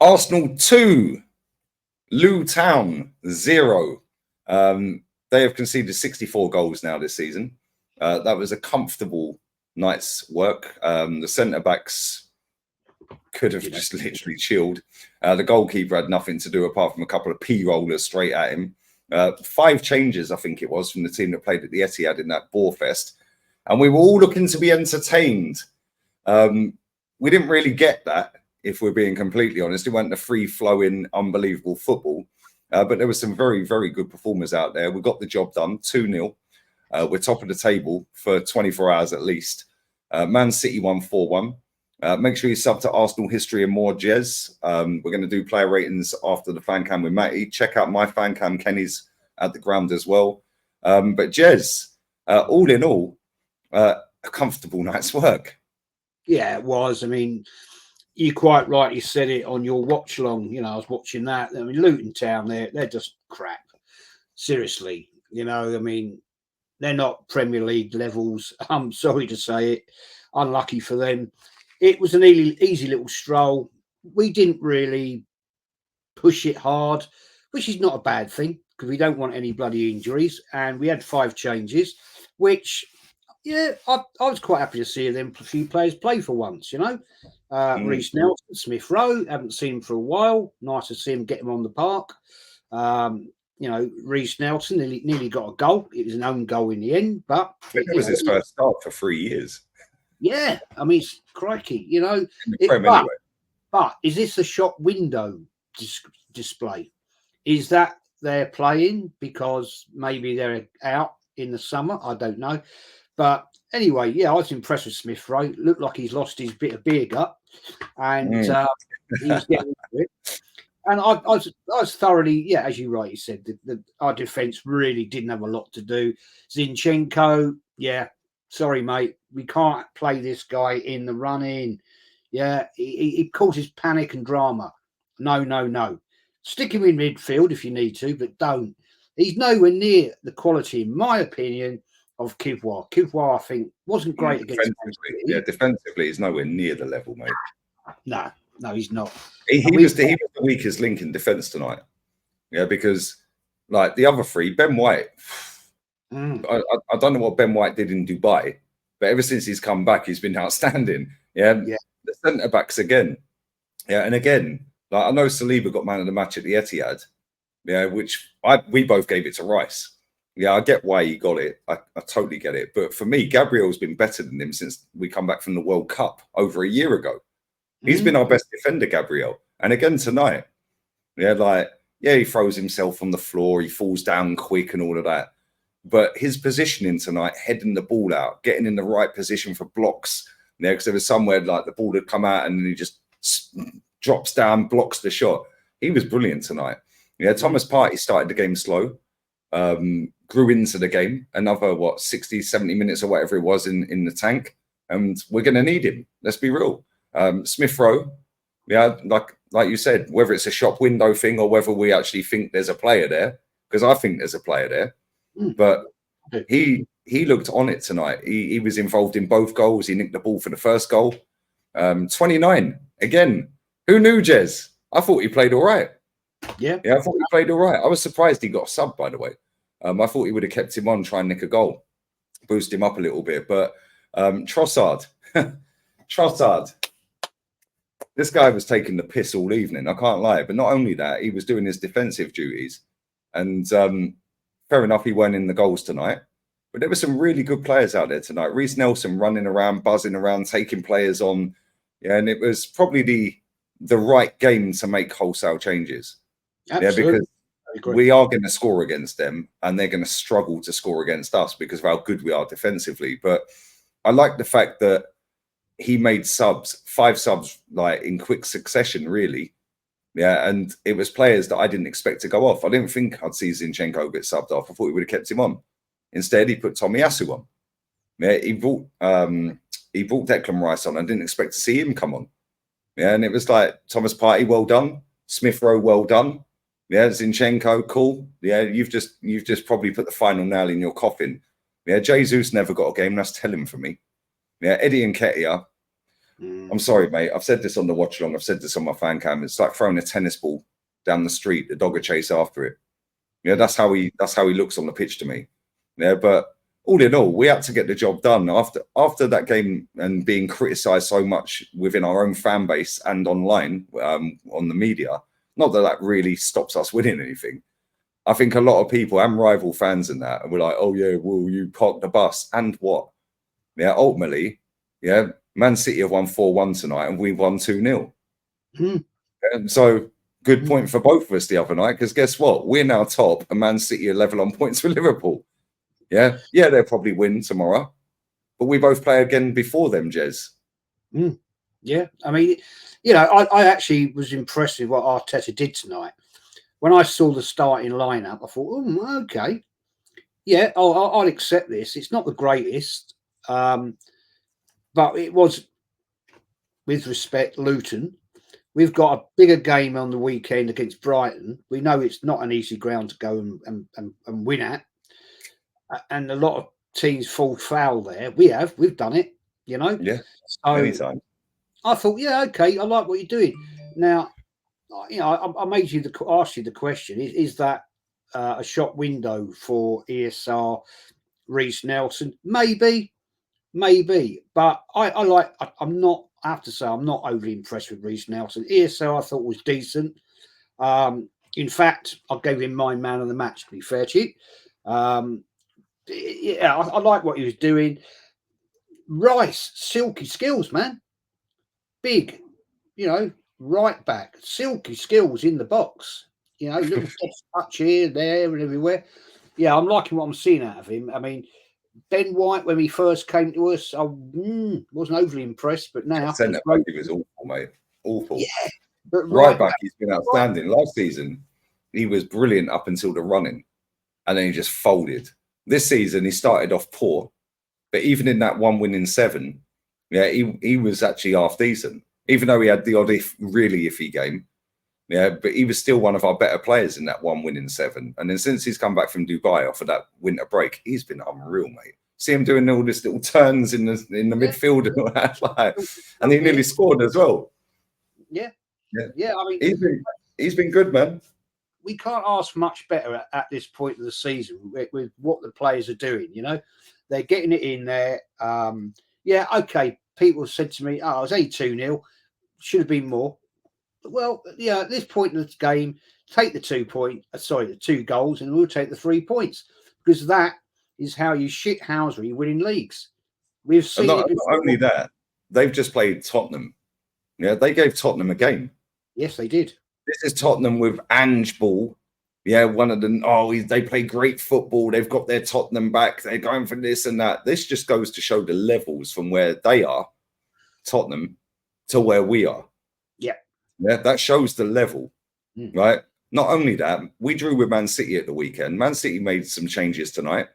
Arsenal 2, Luton 0. They have conceded 64 goals now this season. That was a comfortable night's work. The centre-backs could have just literally chilled. The goalkeeper had nothing to do apart from a couple of P-rollers straight at him. 5 changes, I think it was, from the team that played at the Etihad in that Boarfest. And we were all looking to be entertained. We didn't really get that, if we're being completely honest. It wasn't a free-flowing, unbelievable football. But there were some very, very good performers out there. We got the job done, 2-0. We're top of the table for 24 hours at least. Man City won 4-1. Make sure you sub to Arsenal History and More, Jez. We're going to do player ratings after the fan cam with Matty. Check out my fan cam. Kenny's at the ground as well. But Jez, all in all, a comfortable night's work. Yeah, it was. I mean, you quite rightly said it on your watch long. You know, I was watching that. I mean, Luton Town, they're just crap. Seriously, you know, I mean, they're not Premier League levels. I'm sorry to say it. Unlucky for them. It was an easy little stroll. We didn't really push it hard, which is not a bad thing because we don't want any bloody injuries. And we had 5 changes, which, yeah, I was quite happy to see them. A few players play for once, you know. Reece Nelson, Smith Rowe, haven't seen him for a while. Nice to see him get him on the park. You know, Reece Nelson nearly got a goal. It was an own goal in the end, but it was his first start for 3 years. Yeah, I mean, it's crikey, you know. But is this a shop window display? Is that they're playing because maybe they're out in the summer? I don't know. But anyway, yeah, I was impressed with Smith Rowe. Looked like he's lost his bit of beer gut, and he's getting into it. And I was thoroughly, yeah, as you rightly said, our defence really didn't have a lot to do. Zinchenko, yeah, sorry, mate, we can't play this guy in the run-in. Yeah, he causes panic and drama. No. Stick him in midfield if you need to, but don't. He's nowhere near the quality, in my opinion, of Kivois. Kivois, I think, wasn't great against defensively. Yeah, defensively, he's nowhere near the level, mate. No, he's not. He was the weakest link in defence tonight. Yeah, because like the other 3, Ben White, I don't know what Ben White did in Dubai, but ever since he's come back, he's been outstanding. Yeah. The centre backs again. Yeah, and again, like I know Saliba got man of the match at the Etihad. Yeah, which we both gave it to Rice. Yeah, I get why he got it. I totally get it. But for me, Gabriel's been better than him since we come back from the World Cup over a year ago. He's been our best defender, Gabriel. And again tonight, he throws himself on the floor, he falls down quick and all of that. But his positioning tonight, heading the ball out, getting in the right position for blocks, because there was somewhere like the ball had come out and then he just drops down, blocks the shot. He was brilliant tonight. Yeah, Thomas Partey started the game slow, grew into the game, another, 60, 70 minutes or whatever it was in the tank. And we're going to need him. Let's be real. Smith Rowe, yeah, like you said, whether it's a shop window thing or whether we actually think there's a player there, because I think there's a player there, but he looked on it tonight. He was involved in both goals. He nicked the ball for the first goal. 29 again. Who knew, Jez? I thought he played all right. Yeah, I thought he played all right. I was surprised he got a sub, by the way. I thought he would have kept him on, try and nick a goal, boost him up a little bit. But Trossard. This guy was taking the piss all evening. I can't lie. But not only that, he was doing his defensive duties. And fair enough, he weren't in the goals tonight. But there were some really good players out there tonight. Reece Nelson running around, buzzing around, taking players on. Yeah, and it was probably the right game to make wholesale changes. Absolutely. Yeah, because we are going to score against them and they're going to struggle to score against us because of how good we are defensively. But I like the fact that he made 5 subs like in quick succession, really. Yeah, and it was players that I didn't expect to go off. I didn't think I'd see Zinchenko get subbed off. I thought he would have kept him on. Instead, he put Tomiyasu on. Yeah, he brought Declan Rice on. I didn't expect to see him come on. Yeah, and it was like Thomas Partey, well done. Smith Rowe, well done. Yeah, Zinchenko, cool. Yeah, you've just probably put the final nail in your coffin. Yeah, Jesus never got a game. That's telling for me. Yeah, Eddie Nketiah. I'm sorry, mate. I've said this on the watch along. I've said this on my fan cam. It's like throwing a tennis ball down the street. The dog will chase after it. Yeah, that's how he looks on the pitch to me. Yeah, but all in all, we had to get the job done after that game and being criticised so much within our own fan base and online on the media. Not that that really stops us winning anything. I think a lot of people and rival fans in that were like, "Oh yeah, well you parked the bus and what?" Yeah, ultimately, yeah, Man City have won 4-1 tonight and we've won 2-0. And so good point for both of us the other night, because guess what? We're now top and Man City are level on points with Liverpool. Yeah, they'll probably win tomorrow, but we both play again before them, Jez. Yeah, I mean, I actually was impressed with what Arteta did tonight. When I saw the starting lineup, I thought, oh, okay, yeah, I'll accept this. It's not the greatest, but it was, with respect, Luton. We've got a bigger game on the weekend against Brighton. We know it's not an easy ground to go and win at. And a lot of teams fall foul there. We've done it, Yeah, so anytime. I thought, yeah, okay, I like what you're doing. Now, I made you ask you the question: Is that a shop window for ESR, Reece Nelson? Maybe, but I'm not. I have to say, I'm not overly impressed with Reece Nelson. ESR, I thought was decent. In fact, I gave him my man of the match. To be fair to you, yeah, I like what he was doing. Rice, silky skills, man. Big, right back, silky skills in the box. Little touch here, there, and everywhere. Yeah, I'm liking what I'm seeing out of him. I mean, Ben White, when he first came to us, I wasn't overly impressed, but now centre back, he was awful, mate. Awful. Yeah, but right back, he's been outstanding. Last season, he was brilliant up until the running, and then he just folded. This season, he started off poor, but even in that 1 win in 7, yeah, he was actually half decent. Even though he had the odd really iffy game, yeah, but he was still one of our better players in that 1 win in 7. And then since he's come back from Dubai off of that winter break, he's been unreal, mate. See him doing all this little turns in the midfield and all that, and he nearly scored as well. Yeah. I mean, he's been good, man. We can't ask much better at this point of the season with what the players are doing. They're getting it in there. Yeah, okay. People said to me, "Oh, it was 2-0. Should have been more." Well, yeah, at this point in the game, take the 2 goals, and we'll take the 3 points, because that is how you shithousery winning leagues. We've seen not only that, they've just played Tottenham. Yeah, they gave Tottenham a game. Yes, they did. This is Tottenham with Ange Ball. Yeah, one of them. They play great football. They've got their Tottenham back. They're going for this and that. This just goes to show the levels from where they are, Tottenham, to where we are. Yeah, that shows the level, right? Not only that, we drew with Man City at the weekend. Man City made some changes tonight.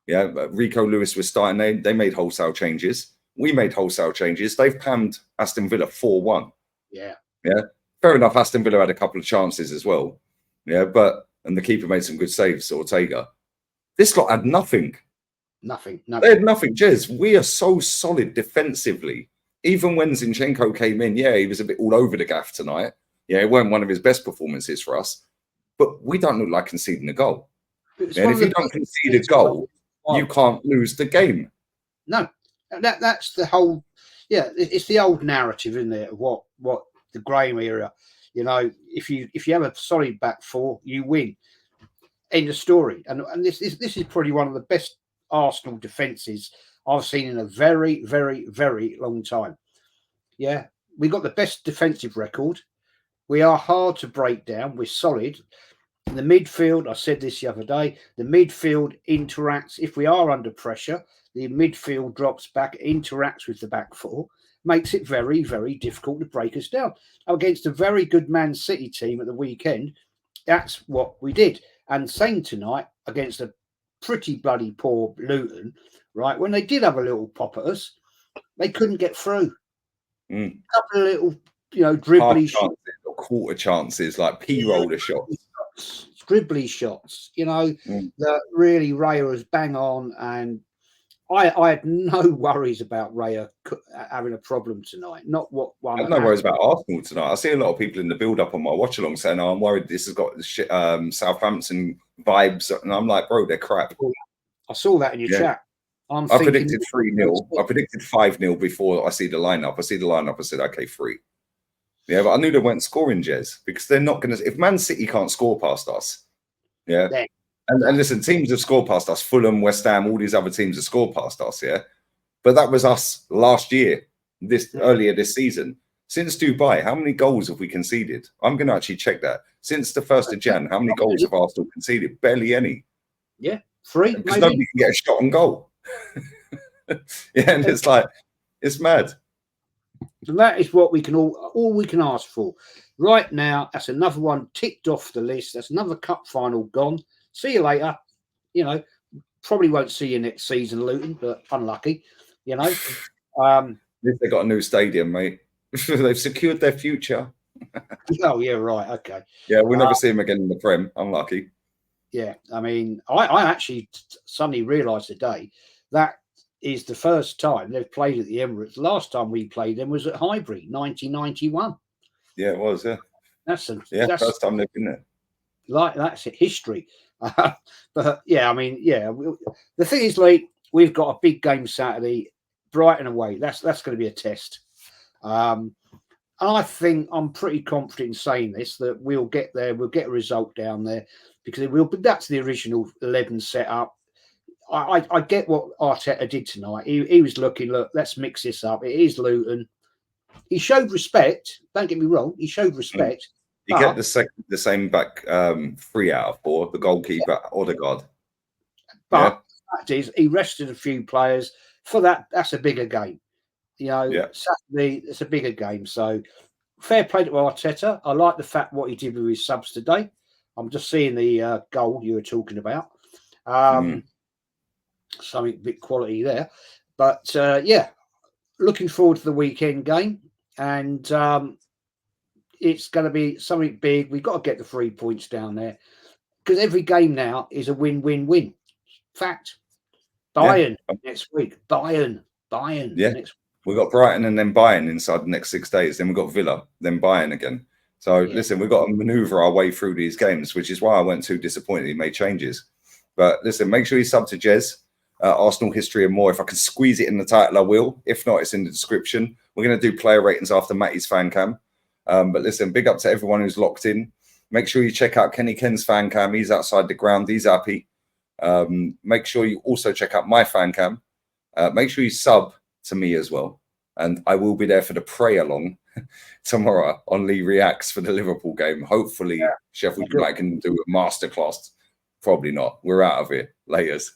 Yeah, Rico Lewis was starting. They made wholesale changes. We made wholesale changes. They've panned Aston Villa 4-1. Yeah. Fair enough. Aston Villa had a couple of chances as well. Yeah, and the keeper made some good saves, Ortega. This lot had nothing. Nothing. They had nothing. Jez, we are so solid defensively. Even when Zinchenko came in, yeah, he was a bit all over the gaff tonight. Yeah, it weren't one of his best performances for us. But we don't look like conceding a goal. And if you don't concede a goal, you can't lose the game. No, that's the whole. Yeah, it's the old narrative, isn't it? What the Graham era. If you have a solid back four, you win. End of story. And this is probably one of the best Arsenal defences I've seen in a very, very, very long time. Yeah, we got the best defensive record. We are hard to break down. We're solid. The midfield, I said this the other day, the midfield interacts. If we are under pressure, the midfield drops back, interacts with the back four, makes it very, very difficult to break us down. Against a very good Man City team at the weekend, that's what we did. And same tonight against a pretty bloody poor Luton, right? When they did have a little pop at us, they couldn't get through. A couple of little, dribbly chances or quarter chances, like p-roller shots. Dribbly shots, that really Raya was bang on, and I had no worries about Raya having a problem tonight. Not what one. I have no worries about Arsenal tonight. I see a lot of people in the build-up on my watch-along saying, "Oh, I'm worried this has got Southampton vibes," and I'm like, "Bro, they're crap." I saw that in your chat. I predicted 3-0. I predicted 5-0 before I see the lineup. I see the lineup. I said, "Okay, 3." Yeah, but I knew they weren't scoring, Jez, because they're not going to. If Man City can't score past us, yeah. And listen, teams have scored past us. Fulham, West Ham, all these other teams have scored past us, yeah. But that was us last year, earlier this season. Since Dubai, how many goals have we conceded? I'm going to actually check that. Since the 1st of Jan, how many goals have Arsenal conceded? Barely any. Yeah, 3. Because nobody can get a shot on goal. Yeah, and it's like, it's mad. So that is what we can all we can ask for. Right now, that's another one ticked off the list. That's another cup final gone. See you later. You know, probably won't see you next season, Luton, but unlucky. You know. At least they got a new stadium, mate. They've secured their future. Oh yeah, right. Okay. Yeah, we'll never see him again in the Prem. Unlucky. Yeah, I mean, I actually suddenly realised today that is the first time they've played at the Emirates. Last time we played them was at Highbury, 1991. Yeah, it was. Yeah, that's first time they've been there. Like that's it, history. But yeah, I mean, yeah. The thing is, Lee, we've got a big game Saturday, Brighton away. That's going to be a test. And I think I'm pretty confident in saying this, that we'll get there. We'll get a result down there because it will. But that's the original 11 setup. I get what Arteta did tonight. He was looking, look, let's mix this up. It is Luton. He showed respect. Don't get me wrong. He showed respect. He kept the same back 3 out of 4, the goalkeeper, Odegaard. But that is, he rested a few players for that. That's a bigger game. You know, Saturday, it's a bigger game. So fair play to Arteta. I like the fact what he did with his subs today. I'm just seeing the goal you were talking about. Something bit quality there. But yeah, looking forward to the weekend game. And it's going to be something big. We've got to get the 3 points down there because every game now is a win-win-win. Fact. Bayern next week. Bayern. Yeah. Next week. We've got Brighton and then Bayern inside the next 6 days. Then we've got Villa, then Bayern again. So listen, we've got to maneuver our way through these games, which is why I weren't too disappointed he made changes. But listen, make sure you sub to Jez, Arsenal History and More. If I can squeeze it in the title, I will. If not, it's in the description. We're going to do player ratings after Matty's fan cam. But listen, big up to everyone who's locked in. Make sure you check out Ken's fan cam. He's outside the ground. He's happy. Make sure you also check out my fan cam. Make sure you sub to me as well. And I will be there for the pray along tomorrow on Lee Reacts for the Liverpool game. Hopefully, Sheffield United can do a masterclass. Probably not. We're out of here. Laters.